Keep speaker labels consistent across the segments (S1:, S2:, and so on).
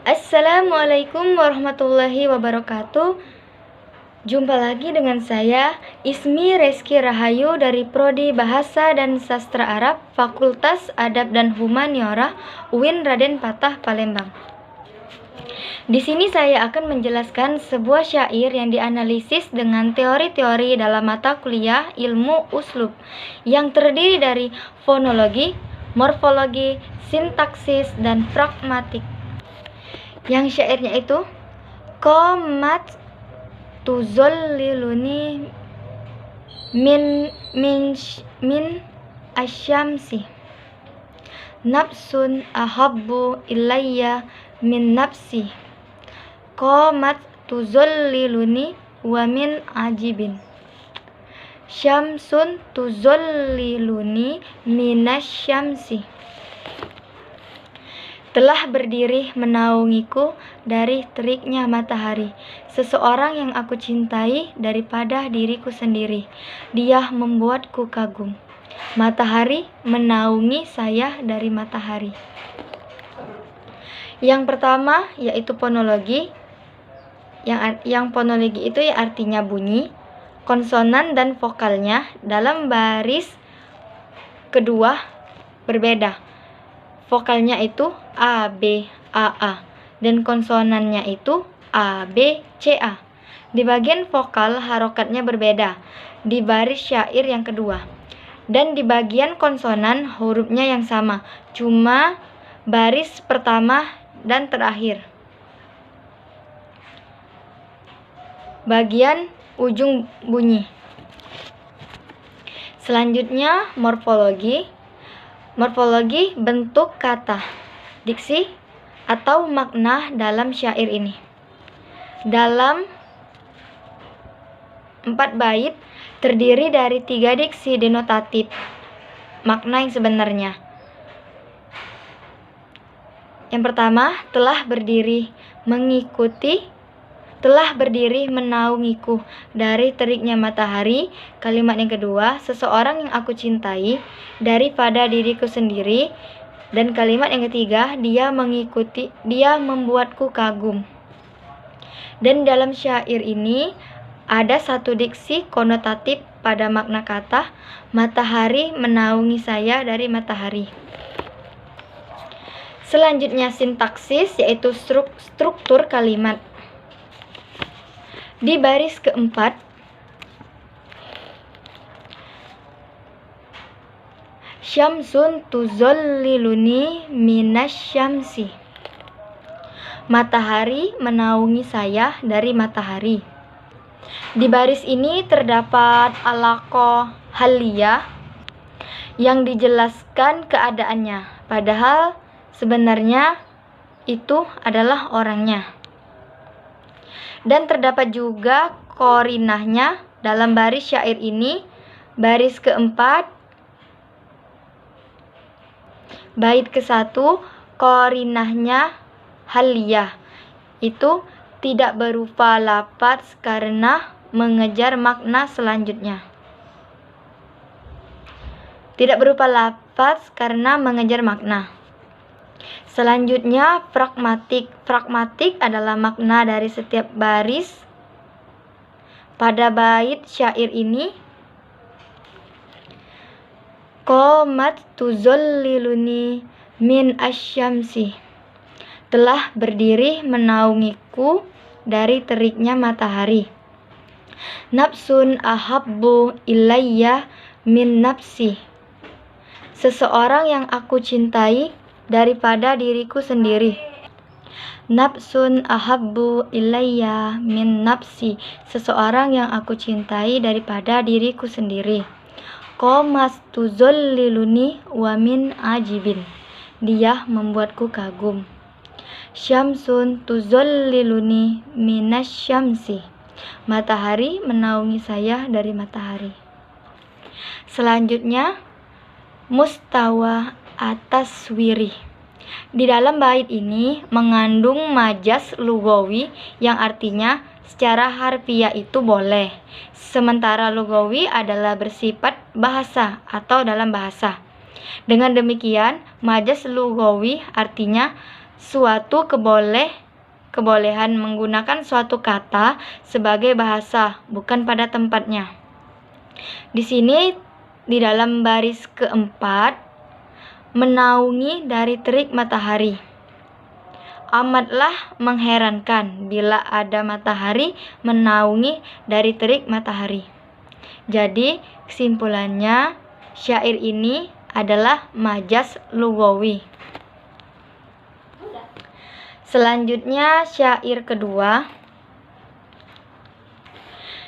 S1: Assalamualaikum warahmatullahi wabarakatuh. Jumpa lagi dengan saya, Ismi Reski Rahayu dari Prodi Bahasa dan Sastra Arab, Fakultas Adab dan Humaniora, UIN Raden Patah, Palembang. Di sini saya akan menjelaskan sebuah syair yang dianalisis dengan teori-teori dalam mata kuliah ilmu uslub yang terdiri dari fonologi, morfologi, sintaksis, dan pragmatik. Yang syairnya itu qomat tuzolliluni min asyamsi nafsun ahabbu ilayya min nafsi qomat tuzolliluni wa min ajibin syamsun tuzolliluni minasyamsi. Telah berdiri menaungiku dari teriknya matahari, seseorang yang aku cintai daripada diriku sendiri. Dia membuatku kagum. Matahari menaungi saya dari matahari. Yang pertama yaitu fonologi. Yang fonologi itu artinya bunyi, konsonan dan vokalnya dalam baris kedua berbeda. Vokalnya itu A, B, A, A, dan konsonannya itu A, B, C, A. Di bagian vokal harokatnya berbeda di baris syair yang kedua. Dan di bagian konsonan hurufnya yang sama, cuma baris pertama dan terakhir. Bagian ujung bunyi. Selanjutnya morfologi. Morfologi bentuk kata, diksi, atau makna dalam syair ini. Dalam 4 bait terdiri dari 3 diksi denotatif, makna yang sebenarnya. Yang pertama, telah berdiri menaungiku dari teriknya matahari. Kalimat yang kedua, seseorang yang aku cintai daripada diriku sendiri. Dan kalimat yang ketiga, dia membuatku kagum. Dan dalam syair ini ada 1 diksi konotatif pada makna kata, matahari menaungi saya dari matahari. Selanjutnya sintaksis, yaitu struktur kalimat. Di baris keempat, syamsun tuzolliluni minasyamsi. Matahari menaungi saya dari matahari. Di baris ini terdapat alaqah haliyah yang dijelaskan keadaannya, padahal sebenarnya itu adalah orangnya. Dan terdapat juga qorinahnya dalam baris syair ini. Baris keempat, bait ke-1, qorinahnya haliyah, itu tidak berupa lafaz karena mengejar makna selanjutnya. Tidak berupa lafaz karena mengejar makna. Selanjutnya pragmatik. Pragmatik adalah makna dari setiap baris pada bait syair ini. Qomat tuzolliluni min asyamsi. Telah berdiri menaungiku dari teriknya matahari. Nafsun ahabbu ilayya min nafsi. Seseorang yang aku cintai daripada diriku sendiri. Nafsun ahabbu ilayya min nafsi. Seseorang yang aku cintai daripada diriku sendiri. Qomas tuzolliluni wa min ajibin. Dia membuatku kagum. Syamsun tuzolliluni minasyamsi. Matahari menaungi saya dari matahari. Selanjutnya mustawa at-taswiri. Di dalam bait ini mengandung majaz lugawi yang artinya secara harfiah itu boleh, sementara lugawi adalah bersifat bahasa atau dalam bahasa. Dengan demikian, majaz lugawi artinya suatu kebolehan menggunakan suatu kata sebagai bahasa, bukan pada tempatnya. Di sini di dalam baris keempat, menaungi dari terik matahari. Amatlah mengherankan bila ada matahari menaungi dari terik matahari. Jadi kesimpulannya, syair ini adalah majaz lughawi. Selanjutnya syair kedua.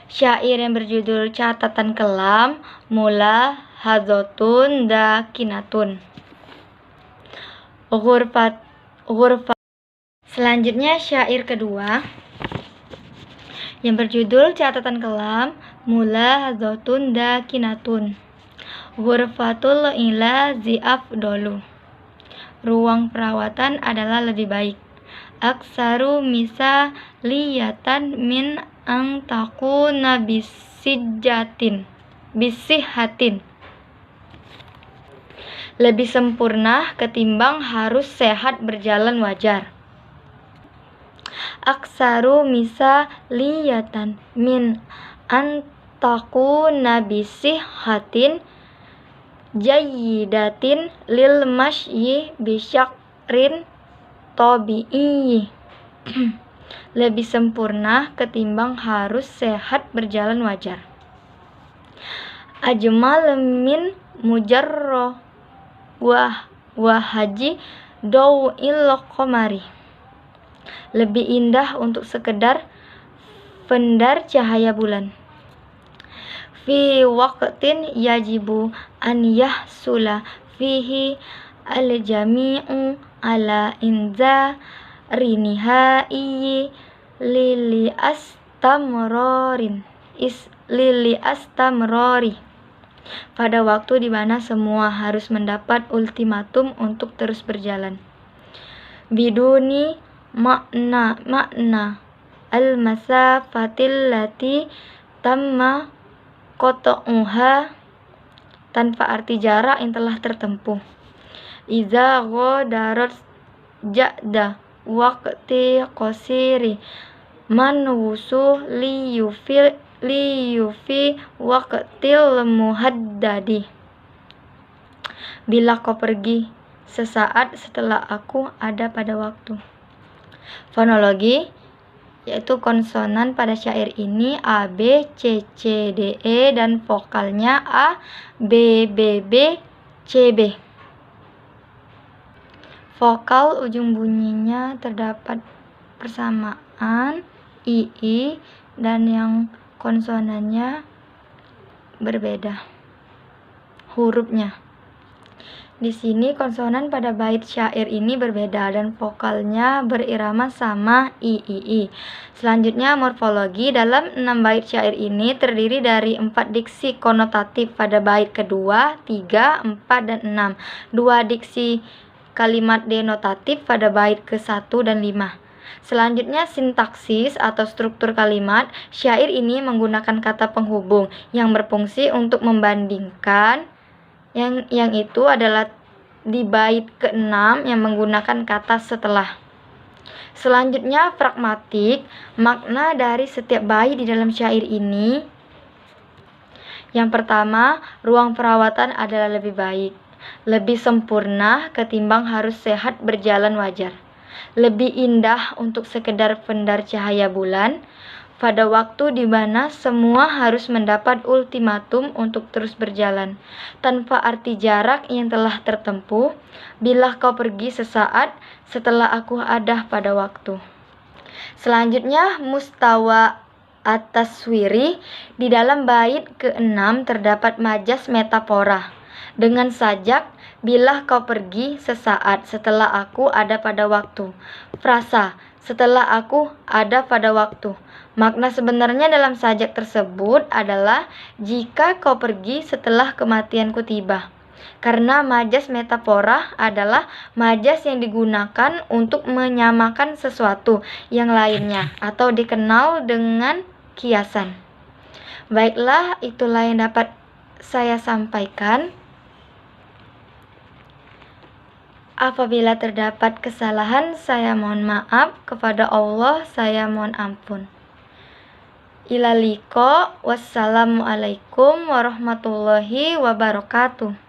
S1: Syair yang berjudul Catatan Kelam, Mula Hadzotun Dakinatun. Ghurfat. Selanjutnya syair kedua yang berjudul Catatan Kelam, Mula Hadzotun Dakinatun. Ghurfatul ila zi'afdolu. Ruang perawatan adalah lebih baik. Aksaru misa liyatan min angtakuna bisihatin. Lebih sempurna ketimbang harus sehat berjalan wajar. Aksaru misa liyatan min antakuna bisihatin jayyidatin lil masyi bisyakrin tabi'i. Lebih sempurna ketimbang harus sehat berjalan wajar. Ajmal min mujarro wahaji daw'il qamari. Lebih indah untuk sekedar pendar cahaya bulan. Fi waqtin yajibu an yahsula fihi al-jami'u ala inza rinihai lili astamrori. Pada waktu di mana semua harus mendapat ultimatum untuk terus berjalan. Biduni makna al-masafatil lati tamma qat'uha, tanpa arti jarak yang telah tertempuh. Iza ghadarat ja'da waqti qasiri man wusuh liyufi waqtil muhaddadi. Bila kau pergi sesaat setelah aku ada pada waktu. Fonologi, yaitu konsonan pada syair ini A, B, C, C, D, E, dan vokalnya A, B, B, B, C, B. Vokal ujung bunyinya terdapat persamaan I, dan yang konsonannya berbeda hurufnya. Di sini konsonan pada bait syair ini berbeda dan vokalnya berirama sama I. Selanjutnya morfologi. Dalam 6 bait syair ini terdiri dari 4 diksi konotatif pada bait kedua, 3, 4, dan 6. 2 diksi kalimat denotatif pada bait ke-1 dan 5. Selanjutnya sintaksis atau struktur kalimat. Syair ini menggunakan kata penghubung yang berfungsi untuk membandingkan, yang itu adalah di bait ke-6 yang menggunakan kata setelah. Selanjutnya pragmatik. Makna dari setiap bait di dalam syair ini. Yang pertama, ruang perawatan adalah lebih baik, lebih sempurna ketimbang harus sehat berjalan wajar. Lebih indah untuk sekedar pendar cahaya bulan, pada waktu di mana semua harus mendapat ultimatum untuk terus berjalan, tanpa arti jarak yang telah tertempuh, bila kau pergi sesaat setelah aku ada pada waktu. Selanjutnya mustawa at-taswiri. Di dalam bait ke-6 terdapat majaz metafora dengan sajak bila kau pergi sesaat setelah aku ada pada waktu. Frasa setelah aku ada pada waktu. Makna sebenarnya dalam sajak tersebut adalah jika kau pergi setelah kematianku tiba. Karena majaz metafora adalah majaz yang digunakan untuk menyamakan sesuatu yang lainnya atau dikenal dengan kiasan. Baiklah, itulah yang dapat saya sampaikan. Apabila terdapat kesalahan, saya mohon maaf. Kepada Allah, saya mohon ampun. Ila liqa. Wassalamualaikum warahmatullahi wabarakatuh.